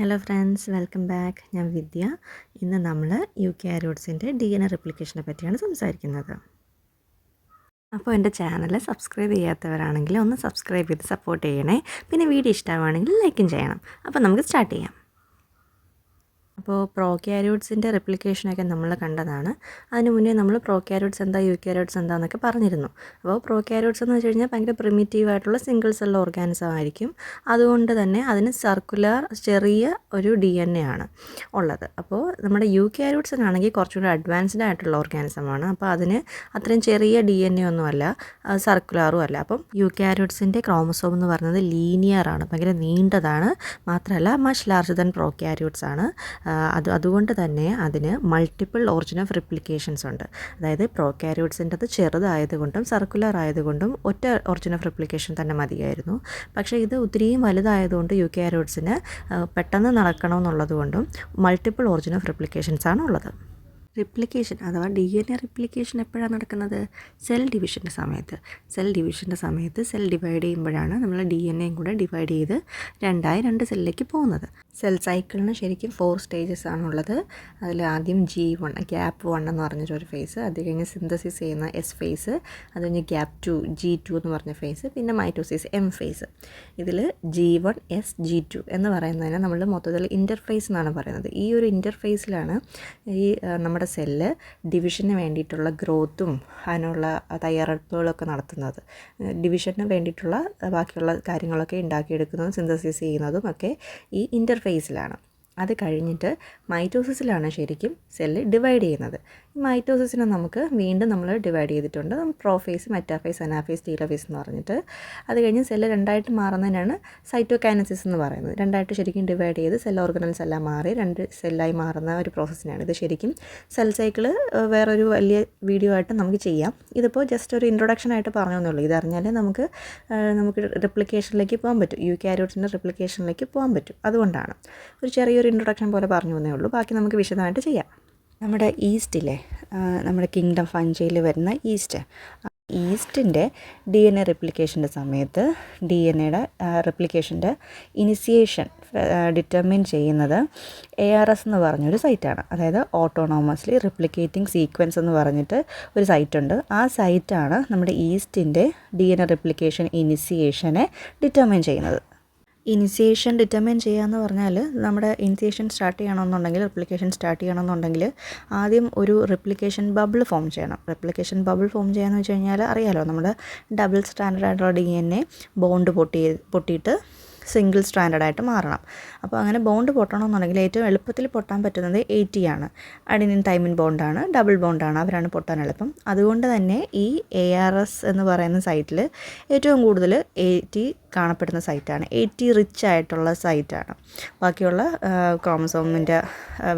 Hello friends, welcome back. ഞാൻ വിദ്യ. ഇന്ന് നമ്മൾ യൂക്കാരിയോട്സിൻ്റെ DNA റെപ്ലിക്കേഷനെ പറ്റിയാണ് സംസാരിക്കുന്നത്. അപ്പോൾ എൻ്റെ ചാനൽ സബ്സ്ക്രൈബ് ചെയ്യാത്തവരാണെങ്കിൽ ഒന്ന് സബ്സ്ക്രൈബ് ചെയ്ത് സപ്പോർട്ട് ചെയ്യണേ. പിന്നെ വീഡിയോ ഇഷ്ടമാണെങ്കിൽ ലൈക്കും ചെയ്യണം. അപ്പോൾ നമുക്ക് സ്റ്റാർട്ട് ചെയ്യാം. അപ്പോൾ പ്രോക്യാരിയോട്സിൻ്റെ റെപ്ലിക്കേഷനൊക്കെ നമ്മൾ കണ്ടതാണ്. അതിന് മുന്നേ നമ്മൾ പ്രോക്യാരിയോട്സ് എന്താ യൂക്കാരിയോട്സ് എന്താണെന്നൊക്കെ പറഞ്ഞിരുന്നു. അപ്പോൾ പ്രോക്യാരിയോട്സ് എന്ന് വെച്ച് കഴിഞ്ഞാൽ ഭയങ്കര പ്രിമിറ്റീവായിട്ടുള്ള സിംഗിൾ സെൽ ഓർഗാനിസം ആയിരിക്കും. അതുകൊണ്ട് തന്നെ അതിന് സർക്കുലർ ചെറിയ ഒരു DNA ആണ് ഉള്ളത്. അപ്പോൾ നമ്മുടെ യൂക്കാരിയോട്സിനാണെങ്കിൽ കുറച്ചുകൂടി അഡ്വാൻസ്ഡ് ആയിട്ടുള്ള ഓർഗാനിസമാണ്. അപ്പോൾ അതിന് അത്രയും ചെറിയ DNA ഒന്നുമല്ല, സർക്കുലറും അല്ല. അപ്പം യൂക്കാരിയോട്സിൻ്റെ ക്രോമസോം എന്ന് പറയുന്നത് ലീനിയർ ആണ്, ഭയങ്കര നീണ്ടതാണ്. മാത്രമല്ല മച്ച് ലാർജർ ദാൻ പ്രോക്യാരിയോട്സ് ആണ്. അതുകൊണ്ട് തന്നെ അതിന് മൾട്ടിപ്പിൾ ഒറിജിൻ ഓഫ് റിപ്ലിക്കേഷൻസ് ഉണ്ട്. അതായത് പ്രോക്യാരിയോട്സിൻ്റെ അത് ചെറുതായതുകൊണ്ടും സർക്കുലർ ആയതുകൊണ്ടും ഒറ്റ ഒറിജിൻ ഓഫ് റിപ്ലിക്കേഷൻ തന്നെ മതിയായിരുന്നു. പക്ഷേ ഇത് ഒത്തിരിയും വലുതായതുകൊണ്ട് യൂക്കാരിയോട്സിന് പെട്ടെന്ന് നടക്കണമെന്നുള്ളതുകൊണ്ടും മൾട്ടിപ്പിൾ ഒറിജിൻ ഓഫ് റിപ്ലിക്കേഷൻസ് ആണ് ഉള്ളത്. റിപ്ലിക്കേഷൻ അഥവാ DNA റിപ്ലിക്കേഷൻ എപ്പോഴാണ് നടക്കുന്നത്? സെൽ ഡിവിഷൻ്റെ സമയത്ത്. സെൽ ഡിവൈഡ് ചെയ്യുമ്പോഴാണ് നമ്മൾ DNAയും കൂടെ ഡിവൈഡ് ചെയ്ത് രണ്ട് സെല്ലിലേക്ക് പോകുന്നത്. സെൽ സൈക്കിളിന് ശരിക്കും 4 സ്റ്റേജസ് ആണുള്ളത്. അതിൽ ആദ്യം G1 ഗ്യാപ്പ് 1 എന്ന് പറഞ്ഞൊരു ഫേസ്, അത് കഴിഞ്ഞ് സിന്തസിസ് ചെയ്യുന്ന S ഫേസ്, അത് കഴിഞ്ഞ് ഗ്യാപ്പ് 2 G2 എന്ന് പറഞ്ഞ ഫേസ്, പിന്നെ മൈറ്റോസിസ് M ഫേസ്. ഇതിൽ G1 S G2 എന്ന് പറയുന്നതിന് നമ്മൾ മൊത്തത്തിൽ ഇൻ്റർഫേസ് എന്നാണ് പറയുന്നത്. ഈ ഒരു ഇൻ്റർഫേസിലാണ് ഈ നമ്മുടെ സെല്ല് ഡിവിഷന് വേണ്ടിയിട്ടുള്ള ഗ്രോത്തും അതിനുള്ള തയ്യാറെടുപ്പുകളൊക്കെ നടത്തുന്നത്. ഡിവിഷന് വേണ്ടിയിട്ടുള്ള ബാക്കിയുള്ള കാര്യങ്ങളൊക്കെ ഉണ്ടാക്കിയെടുക്കുന്നതും സിന്തസിസ് ചെയ്യുന്നതും ഒക്കെ ഈ ഇൻ്റർഫേസിലാണ്. അത് കഴിഞ്ഞിട്ട് മൈറ്റോസിസിലാണ് ശരിക്കും സെല്ല് ഡിവൈഡ് ചെയ്യുന്നത്. ഈ മൈറ്റോസിസിനെ നമുക്ക് വീണ്ടും നമ്മൾ ഡിവൈഡ് ചെയ്തിട്ടുണ്ട്. പ്രോഫേസ്, മെറ്റാഫേസ്, അനാഫേസ്, ടീലോഫേസ് എന്ന് പറഞ്ഞിട്ട്. അത് കഴിഞ്ഞ് സെല്ല് രണ്ടായിട്ട് മാറുന്നതിനാണ് സൈറ്റോകൈനസിസ് എന്ന് പറയുന്നത്. രണ്ടായിട്ട് ശരിക്കും ഡിവൈഡ് ചെയ്ത് സെൽ ഓർഗനൽസ് എല്ലാം മാറി 2 സെല്ലായി മാറുന്ന ഒരു പ്രോസസ്സിനാണ്. ഇത് ശരിക്കും സെൽ സൈക്കിള് വേറൊരു വലിയ വീഡിയോ ആയിട്ട് നമുക്ക് ചെയ്യാം. ഇതിപ്പോൾ ജസ്റ്റ് ഒരു ഇൻട്രൊഡക്ഷൻ ആയിട്ട് പറഞ്ഞെന്നുള്ളൂ. ഇതറിഞ്ഞാൽ നമുക്ക് റിപ്ലിക്കേഷനിലേക്ക് പോകാൻ പറ്റും, യൂക്കാരിയോട്സിൻ്റെ റിപ്ലിക്കേഷനിലേക്ക് പോകാൻ പറ്റും. അതുകൊണ്ടാണ് ഒരു ചെറിയൊരു ഇൻട്രൊഡക്ഷൻ പോലെ പറഞ്ഞു എന്നേ ഉള്ളൂ. ബാക്കി നമുക്ക് വിശദമായിട്ട് ചെയ്യാം. നമ്മുടെ ഈസ്റ്റിലെ നമ്മുടെ കിങ്ഡം ഫഞ്ചയിൽ വരുന്ന ഈസ്റ്റിൻ്റെ DNA റിപ്ലിക്കേഷൻ്റെ സമയത്ത് DNAയുടെ റിപ്ലിക്കേഷൻ്റെ ഇനിസിയേഷൻ ഡിറ്റർമിൻ ചെയ്യുന്നത് ARS എന്ന് പറഞ്ഞൊരു സൈറ്റാണ്. അതായത് ഓട്ടോണോമസ്ലി റിപ്ലിക്കേറ്റിംഗ് സീക്വൻസ് എന്ന് പറഞ്ഞിട്ട് ഒരു സൈറ്റുണ്ട്. ആ സൈറ്റാണ് നമ്മുടെ ഈസ്റ്റിൻ്റെ DNA റിപ്ലിക്കേഷൻ ഇനിസിയേഷനെ ഡിറ്റർമിൻ ചെയ്യുന്നത്. ഇനിസിയേഷൻ ഡിറ്റർമിൻ ചെയ്യുക എന്ന് പറഞ്ഞാൽ നമ്മുടെ ഇനിസിയേഷൻ സ്റ്റാർട്ട് ചെയ്യണമെന്നുണ്ടെങ്കിൽ, റിപ്ലിക്കേഷൻ സ്റ്റാർട്ട് ചെയ്യണമെന്നുണ്ടെങ്കിൽ ആദ്യം ഒരു റിപ്ലിക്കേഷൻ ബബിൾ ഫോം ചെയ്യണം. റിപ്ലിക്കേഷൻ ബബിൾ ഫോം ചെയ്യാന്ന് വെച്ച് കഴിഞ്ഞാൽ അറിയാലോ, നമ്മുടെ ഡബിൾ സ്റ്റാൻഡേർഡ് ആയിട്ടുള്ള DNA ബോണ്ട് പൊട്ടിയിട്ട് സിംഗിൾ സ്റ്റാൻഡേർഡായിട്ട് മാറണം. അപ്പോൾ അങ്ങനെ ബോണ്ട് പൊട്ടണമെന്നുണ്ടെങ്കിൽ ഏറ്റവും എളുപ്പത്തിൽ പൊട്ടാൻ പറ്റുന്നത് 80 ആണ്. അഡിനിൻ തൈമിൻ ബോണ്ടാണ്, ഡബിൾ ബോണ്ടാണ്, അവരാണ് പൊട്ടാൻ എളുപ്പം. അതുകൊണ്ട് തന്നെ ഈ ARS എന്ന് പറയുന്ന സൈറ്റിൽ ഏറ്റവും കൂടുതൽ 80 കാണപ്പെടുന്ന സൈറ്റാണ്. 80 റിച്ച് ആയിട്ടുള്ള സൈറ്റാണ്. ബാക്കിയുള്ള ക്രോമസോമിൻ്റെ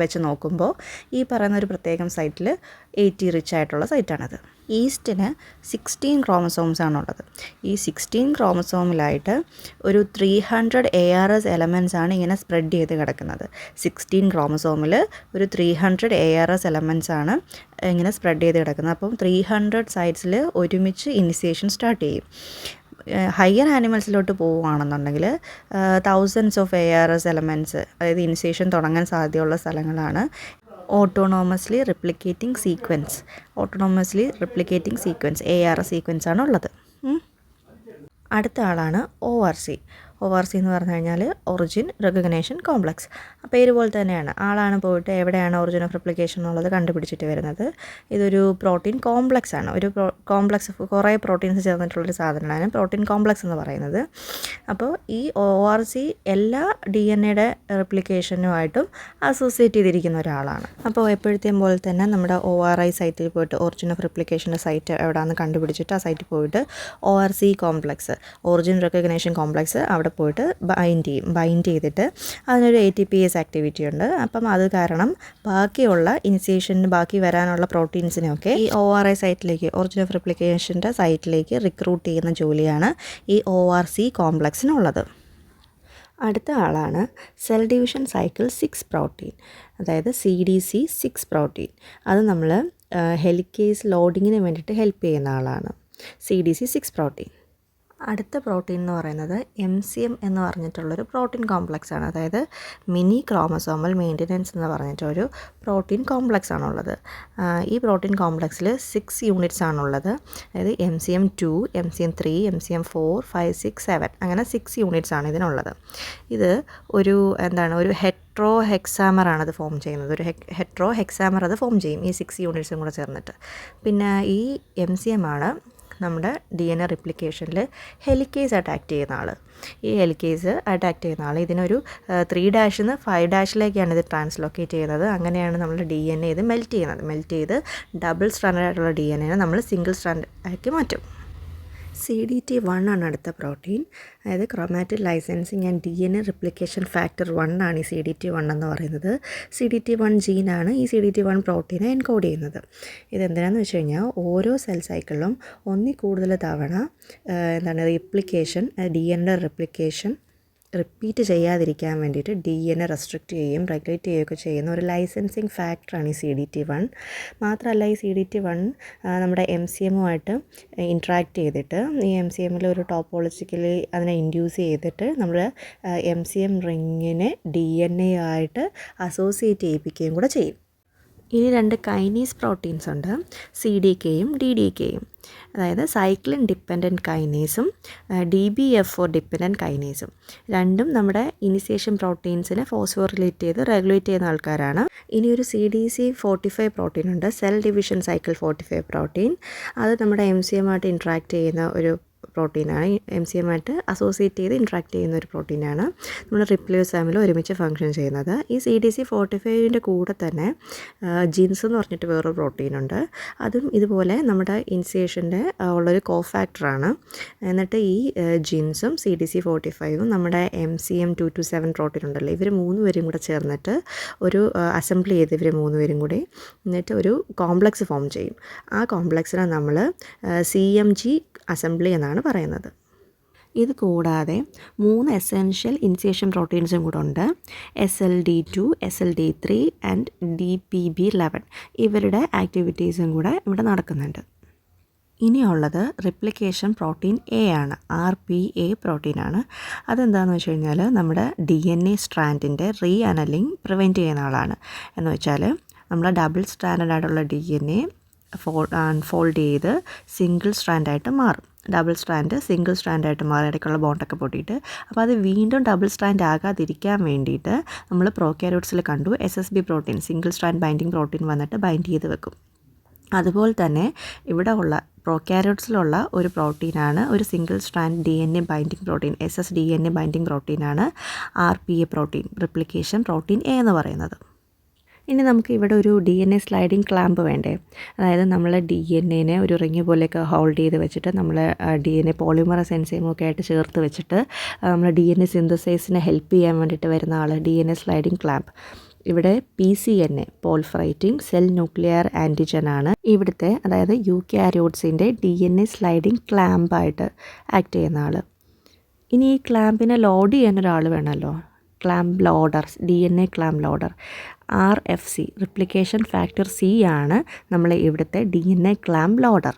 വെച്ച് നോക്കുമ്പോൾ ഈ പറയുന്ന ഒരു പ്രത്യേകം സൈറ്റിൽ 80 റിച്ച് ആയിട്ടുള്ള സൈറ്റാണത്. ഈസ്റ്റിന് 16 ക്രോമസോംസ് ആണുള്ളത്. ഈ 16 ക്രോമസോമിലായിട്ട് ഒരു 300 ARS എലമെൻറ്റ്സ് ആണ് ഇങ്ങനെ സ്പ്രെഡ് ചെയ്ത് കിടക്കുന്നത്. 16 ക്രോമസോമിൽ ഒരു 300 ARS എലമെൻറ്റ്സ് ആണ് ഇങ്ങനെ സ്പ്രെഡ് ചെയ്ത് കിടക്കുന്നത്. അപ്പം 300 സൈറ്റ്സിൽ ഒരുമിച്ച് ഇനിസിയേഷൻ സ്റ്റാർട്ട് ചെയ്യും. ഹയർ ആനിമൽസിലോട്ട് പോവുകയാണെന്നുണ്ടെങ്കിൽ തൗസൻഡ്സ് ഓഫ് ARS എലമെൻറ്റ്സ്, അതായത് ഇനിസിയേഷൻ തുടങ്ങാൻ സാധ്യതയുള്ള സ്ഥലങ്ങളാണ് autonomously replicating sequence. ARS sequence ആണ് ഉള്ളത്. അടുത്ത ആളാണ് ORC എന്ന് പറഞ്ഞു കഴിഞ്ഞാൽ ഒറിജിൻ റെക്കഗ്നേഷൻ കോംപ്ലക്സ്. പേര് പോലെ തന്നെയാണ്, ആളാണ് പോയിട്ട് എവിടെയാണ് ഒറിജിൻ ഓഫ് റിപ്ലിക്കേഷൻ എന്നുള്ളത് കണ്ടുപിടിച്ചിട്ട് വരുന്നത്. ഇതൊരു പ്രോട്ടീൻ കോംപ്ലക്സ് ആണ്. ഒരു കോംപ്ലക്സ്, കുറേ പ്രോട്ടീൻസ് ചേർന്നിട്ടുള്ളൊരു സാധനമാണ് പ്രോട്ടീൻ കോംപ്ലക്സ് എന്ന് പറയുന്നത്. അപ്പോൾ ഈ ORC എല്ലാ DNAയുടെ റിപ്ലിക്കേഷനുമായിട്ടും അസോസിയേറ്റ് ചെയ്തിരിക്കുന്ന ഒരാളാണ്. അപ്പോൾ എപ്പോഴത്തെയും പോലെ തന്നെ നമ്മുടെ ORI സൈറ്റിൽ പോയിട്ട് ഒറിജിൻ ഓഫ് റിപ്ലിക്കേഷൻ്റെ സൈറ്റ് എവിടെയാണെന്ന് കണ്ടുപിടിച്ചിട്ട് ആ സൈറ്റിൽ പോയിട്ട് ORC complex, origin recognition complex, അവിടെ പോയിട്ട് ബൈൻഡ് ചെയ്തിട്ട് അതിനൊരു ATPase ആക്ടിവിറ്റി ഉണ്ട്. അപ്പം അത് കാരണം ബാക്കിയുള്ള ഇനിസിയേഷന് ബാക്കി വരാനുള്ള പ്രോട്ടീൻസിനെയൊക്കെ ഈ ORI സൈറ്റിലേക്ക്, ഒറിജിൻ ഓഫ് റിപ്ലിക്കേഷൻ്റെ സൈറ്റിലേക്ക് റിക്രൂട്ട് ചെയ്യുന്ന ജോലിയാണ് ഈ ORC കോംപ്ലക്സിനുള്ളത്. അടുത്ത ആളാണ് സെൽ ഡിവിഷൻ സൈക്കിൾ 6 പ്രോട്ടീൻ, അതായത് CDC6 പ്രോട്ടീൻ. അത് നമ്മൾ ഹെലിക്കേസ് ലോഡിങ്ങിന് വേണ്ടിയിട്ട് ഹെൽപ്പ് ചെയ്യുന്ന ആളാണ് CDC6 പ്രോട്ടീൻ. അടുത്ത പ്രോട്ടീൻ എന്ന് പറയുന്നത് MCM എന്ന് പറഞ്ഞിട്ടുള്ളൊരു പ്രോട്ടീൻ കോംപ്ലക്സ് ആണ്. അതായത് മിനി ക്രോമസോമൽ മെയിൻ്റനൻസ് എന്ന് പറഞ്ഞിട്ടൊരു പ്രോട്ടീൻ കോംപ്ലക്സ് ആണുള്ളത്. ഈ പ്രോട്ടീൻ കോംപ്ലക്സിൽ 6 യൂണിറ്റ്സ് ആണുള്ളത്. അതായത് MCM2, MCM3, MCM4, 5, 6, 7 അങ്ങനെ 6 യൂണിറ്റ്സ് ആണ് ഇതിനുള്ളത്. ഇത് ഒരു ഹെട്രോ ഹെക്സാമർ ആണ് അത് ഫോം ചെയ്യുന്നത്. ഒരു ഹെട്രോ ഹെക്സാമർ അത് ഫോം ചെയ്യും ഈ 6 യൂണിറ്റ്സും കൂടെ ചേർന്നിട്ട്. പിന്നെ ഈ MCM ആണ് നമ്മുടെ DNA റിപ്ലിക്കേഷനിൽ ഹെലിക്കേസ് അറ്റാക്ക് ചെയ്യുന്ന ആൾ. ഈ ഹെലിക്കേസ് അറ്റാക്ക് ചെയ്യുന്ന ആൾ ഇതിനൊരു 3' നിന്ന് 5' ഇത് ട്രാൻസ്ലോക്കേറ്റ് ചെയ്യുന്നത്. അങ്ങനെയാണ് നമ്മുടെ DNA ഇത് മെൽറ്റ് ചെയ്ത് ഡബിൾ സ്ട്രാൻഡഡ് ആയിട്ടുള്ള DNA നമ്മൾ സിംഗിൾ സ്ട്രാൻഡ് ആക്കി മാറ്റും. CDT1 ആണ് അടുത്ത പ്രോട്ടീൻ. അതായത് chromatid licensing and DNA replication factor 1 ആണ് ഈ CDT1 എന്ന് പറയുന്നത്. CDT1 ജീനാണ് ഈ CDT1 പ്രോട്ടീനെ എൻകോഡ് ചെയ്യുന്നത്. ഇതെന്തിനാണെന്ന് വെച്ച് കഴിഞ്ഞാൽ ഓരോ സെൽ സൈക്കിളിലും ഒന്നിൽ കൂടുതൽ തവണ റിപ്ലിക്കേഷൻ DNA റിപ്ലിക്കേഷൻ റിപ്പീറ്റ് ചെയ്യാതിരിക്കാൻ വേണ്ടിയിട്ട് DNA റെസ്ട്രിക്റ്റ് ചെയ്യുകയും റെഗുലേറ്റ് ചെയ്യുകയൊക്കെ ചെയ്യുന്ന ഒരു ലൈസൻസിങ് ഫാക്ടറാണ് ഈ CDT1. മാത്രമല്ല ഈ CDT1 നമ്മുടെ MCMുമായിട്ട് ഇൻട്രാക്ട് ചെയ്തിട്ട് ഈ MCMൽ ഒരു ടോപ്പോളജിക്കലി അതിനെ ഇൻഡ്യൂസ് ചെയ്തിട്ട് നമ്മൾ MCM റിങ്ങിനെ DNA ആയിട്ട് അസോസിയേറ്റ് ചെയ്യിപ്പിക്കുകയും കൂടെ ചെയ്യും. ഇനി 2 കൈനീസ് പ്രോട്ടീൻസ് ഉണ്ട്, CDKയും DDKയും. അതായത് സൈക്ലിൻ ഡിപ്പെൻഡൻറ്റ് കൈനേസും DBF4 ഡിപ്പെൻഡൻറ്റ് കൈനേസും. രണ്ടും നമ്മുടെ ഇനിസിയേഷൻ പ്രോട്ടീൻസിനെ ഫോസ്ഫോറിലേറ്റ് ചെയ്ത് റെഗുലേറ്റ് ചെയ്യുന്ന ആൾക്കാരാണ്. ഇനി ഒരു CDC45 പ്രോട്ടീൻ ഉണ്ട്, സെൽ ഡിവിഷൻ സൈക്കിൾ 45 പ്രോട്ടീൻ. അത് നമ്മുടെ MCMായിട്ട് ഇൻട്രാക്ട് ചെയ്യുന്ന ഒരു പ്രോട്ടീനാണ്. MCMായിട്ട് അസോസിയേറ്റ് ചെയ്ത് ഇൻട്രാക്ട് ചെയ്യുന്ന ഒരു പ്രോട്ടീനാണ്. നമ്മൾ റിപ്ലിയോസോമിൽ ഒരുമിച്ച് ഫങ്ഷൻ ചെയ്യുന്നത്. ഈ CDC45ൻ്റെ കൂടെ തന്നെ ജിൻസ് എന്ന് പറഞ്ഞിട്ട് വേറൊരു പ്രോട്ടീനുണ്ട്. അതും ഇതുപോലെ നമ്മുടെ ഇനിസിയേഷൻ്റെ ഉള്ളൊരു കോഫാക്ടറാണ്. എന്നിട്ട് ഈ ജിൻസും CDC45ഉം നമ്മുടെ MCM227 പ്രോട്ടീൻ ഉണ്ടല്ലോ, ഇവർ 3 പേരും കൂടെ ചേർന്നിട്ട് ഒരു അസംബ്ലി ചെയ്ത് ഇവർ 3 പേരും കൂടി എന്നിട്ട് ഒരു കോംപ്ലക്സ് ഫോം ചെയ്യും. ആ കോംപ്ലക്സിനെ നമ്മൾ CMG അസംബ്ലി എന്നാണ് പറയുന്നത്. ഇത് കൂടാതെ 3 എസെൻഷ്യൽ ഇനിസിയേഷൻ പ്രോട്ടീൻസും കൂടെ ഉണ്ട്, SLD2, SLD3 ആൻഡ് DPB11. ഇവരുടെ ആക്ടിവിറ്റീസും കൂടെ ഇവിടെ നടക്കുന്നുണ്ട്. ഇനിയുള്ളത് റിപ്ലിക്കേഷൻ പ്രോട്ടീൻ A ആണ്, RPA പ്രോട്ടീനാണ്. അതെന്താണെന്ന് വെച്ച് കഴിഞ്ഞാൽ നമ്മുടെ DNA സ്ട്രാൻഡിൻ്റെ റീഅനലിങ് പ്രിവെൻറ്റ് ചെയ്യുന്ന ആളാണ്. എന്ന് വെച്ചാൽ നമ്മൾ ഡബിൾ സ്ട്രാൻഡഡ് ആയിട്ടുള്ള DNA അൺഫോൾഡ് ചെയ്ത് സിംഗിൾ സ്ട്രാൻഡായിട്ട് മാറും. ഡബിൾ സ്ട്രാൻഡ് സിംഗിൾ സ്ട്രാൻഡായിട്ട് മാറി ഇടയ്ക്കുള്ള ബോണ്ടൊക്കെ പൊട്ടിയിട്ട്. അപ്പോൾ അത് വീണ്ടും ഡബിൾ സ്ട്രാൻഡ് ആകാതിരിക്കാൻ വേണ്ടിയിട്ട് നമ്മൾ പ്രോക്യാരിയോട്സിൽ കണ്ടു SSB protein, single strand binding protein വന്നിട്ട് ബൈൻഡ് ചെയ്ത് വെക്കും. അതുപോലെ തന്നെ ഇവിടെ ഉള്ള പ്രോക്യാരിയോട്സിലുള്ള ഒരു പ്രോട്ടീനാണ്, ഒരു single strand DNA binding protein, SSDNA binding പ്രോട്ടീനാണ് RPA protein, replication protein A എന്ന് പറയുന്നത്. ഇനി നമുക്ക് ഇവിടെ ഒരു DNA സ്ലൈഡിങ് ക്ലാമ്പ് വേണ്ടേ. അതായത് നമ്മൾ DNAനെ ഒരു റിങ് പോലെയൊക്കെ ഹോൾഡ് ചെയ്ത് വെച്ചിട്ട് നമ്മൾ DNA പോളിമറസ് എൻസൈമൊക്കെ ആയിട്ട് ചേർത്ത് വെച്ചിട്ട് നമ്മൾ DNA സിന്തസൈസിനെ ഹെൽപ്പ് ചെയ്യാൻ വേണ്ടിയിട്ട് വരുന്ന ആൾ DNA സ്ലൈഡിങ് ക്ലാമ്പ്. ഇവിടെ PCNA proliferating cell nuclear antigen ആണ് ഇവിടുത്തെ, അതായത് യൂക്യാരിയോട്സിൻ്റെ DNA സ്ലൈഡിങ് ക്ലാമ്പായിട്ട് ആക്ട് ചെയ്യുന്ന ആൾ. ഇനി ഈ ക്ലാമ്പിനെ ലോഡ് ചെയ്യാൻ ഒരാൾ വേണമല്ലോ, clamp loader, DNA clamp loader, RFC replication factor C ആണ് നമ്മൾ ഇവിടുത്തെ DNA ക്ലാമ്പ് ലോഡർ.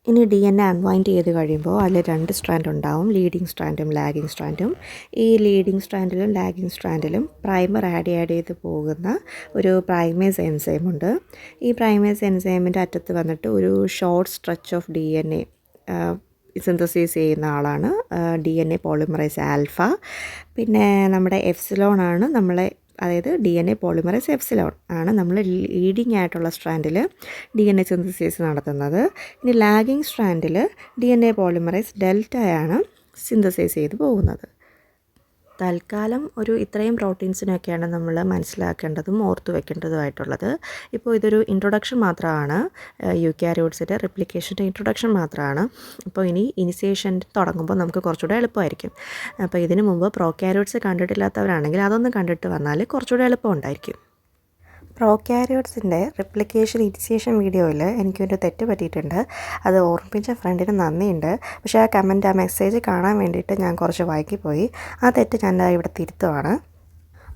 ഇനി DNA അൺവൈൻഡ് ചെയ്ത് കഴിയുമ്പോൾ അതിൽ 2 സ്ട്രാൻഡ് ഉണ്ടാവും, ലീഡിങ് സ്ട്രാൻഡും ലാഗിങ് സ്ട്രാൻഡും. ഈ ലീഡിങ് സ്ട്രാൻഡിലും ലാഗിങ് സ്ട്രാൻഡിലും പ്രൈമർ ആഡ് ചെയ്ത് പോകുന്ന ഒരു പ്രൈമേസ് എൻസൈമുണ്ട്. ഈ പ്രൈമേസ് എൻസൈമിൻ്റെ അറ്റത്ത് വന്നിട്ട് ഒരു short stretch of DNA synthesize ചെയ്യുന്ന ആളാണ് DNA പോളിമറൈസ് ആൽഫ. പിന്നെ നമ്മുടെ എപ്സിലോൺ ആണ് നമ്മളെ, അതായത് DNA പോളിമറൈസ് എപ്സിലോൺ ആണ് നമ്മൾ ലീഡിങ് ആയിട്ടുള്ള സ്ട്രാൻഡിൽ DNA സിന്തസൈസ് നടത്തുന്നത്. ഇനി ലാഗിങ് സ്ട്രാൻഡിൽ DNA പോളിമറൈസ് ഡെൽറ്റയാണ് സിന്തസൈസ് ചെയ്ത് പോകുന്നത്. തൽക്കാലം ഒരു ഇത്രയും പ്രോട്ടീൻസിനൊക്കെയാണ് നമ്മൾ മനസ്സിലാക്കേണ്ടതും ഓർത്തു വെക്കേണ്ടതുമായിട്ടുള്ളത്. ഇപ്പോൾ ഇതൊരു ഇൻട്രൊഡക്ഷൻ മാത്രമാണ്, യൂക്യാരിയോട്സിൻ്റെ റിപ്ലിക്കേഷൻ്റെ ഇൻട്രൊഡക്ഷൻ മാത്രമാണ്. അപ്പോൾ ഇനി ഇനിസിയേഷൻ തുടങ്ങുമ്പോൾ നമുക്ക് കുറച്ചുകൂടെ എളുപ്പമായിരിക്കും. അപ്പോൾ ഇതിനു മുമ്പ് പ്രോക്യാരിയോട്സ് കണ്ടിട്ടില്ലാത്തവരാണെങ്കിൽ അതൊന്ന് കണ്ടിട്ട് വന്നാൽ കുറച്ചുകൂടെ എളുപ്പമുണ്ടായിരിക്കും. പ്രോക്യാരിയോട്സിൻ്റെ റിപ്ലിക്കേഷൻ ഇനിസിയേഷൻ വീഡിയോയിൽ എനിക്കൊരു തെറ്റ് പറ്റിയിട്ടുണ്ട്. അത് ഓർമ്മിപ്പിച്ച ഫ്രണ്ടിന് നന്ദിയുണ്ട്. പക്ഷേ ആ കമൻറ്റ്, ആ മെസ്സേജ് കാണാൻ വേണ്ടിയിട്ട് ഞാൻ കുറച്ച് വൈകിപ്പോയി. ആ തെറ്റ് ഞാൻ ഇവിടെ തിരുത്തുവാണ്.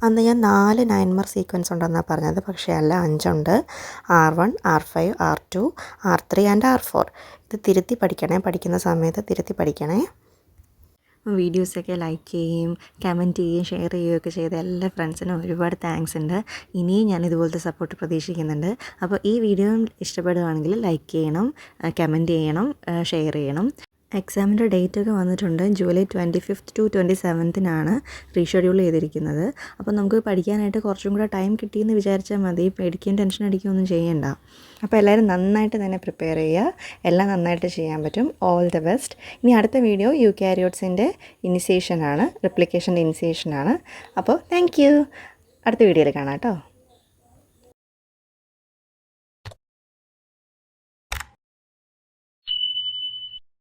അന്ന് ഞാൻ 4 9 സീക്വൻസ് ഉണ്ടെന്നാണ് പറഞ്ഞത്, പക്ഷേ അല്ല, 5 ഉണ്ട്. R1, R5, R2, R3 and R4. ഇത് തിരുത്തി പഠിക്കണേ, പഠിക്കുന്ന സമയത്ത് തിരുത്തി പഠിക്കണേ. വീഡിയോസൊക്കെ ലൈക്ക് ചെയ്യുകയും കമൻറ്റ് ചെയ്യുകയും ഷെയർ ചെയ്യുകയൊക്കെ ചെയ്ത എല്ലാ ഫ്രണ്ട്സിനും ഒരുപാട് താങ്ക്സ് ഉണ്ട്. ഇനിയും ഞാൻ ഇതുപോലത്തെ സപ്പോർട്ട് പ്രതീക്ഷിക്കുന്നുണ്ട്. അപ്പോൾ ഈ വീഡിയോ ഇഷ്ടപ്പെടുകയാണെങ്കിൽ ലൈക്ക് ചെയ്യണം, കമൻറ്റ് ചെയ്യണം, ഷെയർ ചെയ്യണം. എക്സാമിൻ്റെ ഡേറ്റൊക്കെ വന്നിട്ടുണ്ട്. July 25th to 27th reschedule ചെയ്തിരിക്കുന്നത്. അപ്പോൾ നമുക്ക് പഠിക്കാനായിട്ട് കുറച്ചും കൂടെ ടൈം കിട്ടിയെന്ന് വിചാരിച്ചാൽ മതി. പേടിക്കുകയും ടെൻഷൻ അടിക്കുകയൊന്നും ചെയ്യണ്ട. അപ്പോൾ എല്ലാവരും നന്നായിട്ട് തന്നെ പ്രിപ്പയർ ചെയ്യുക. എല്ലാം നന്നായിട്ട് ചെയ്യാൻ പറ്റും. All the best. ഇനി അടുത്ത വീഡിയോ യൂക്യാരിയോട്സിൻ്റെ ഇനിസിയേഷനാണ്, റെപ്ലിക്കേഷൻ്റെ ഇനിസിയേഷനാണ്. അപ്പോൾ താങ്ക് യു. അടുത്ത വീഡിയോയിൽ കാണാം കേട്ടോ.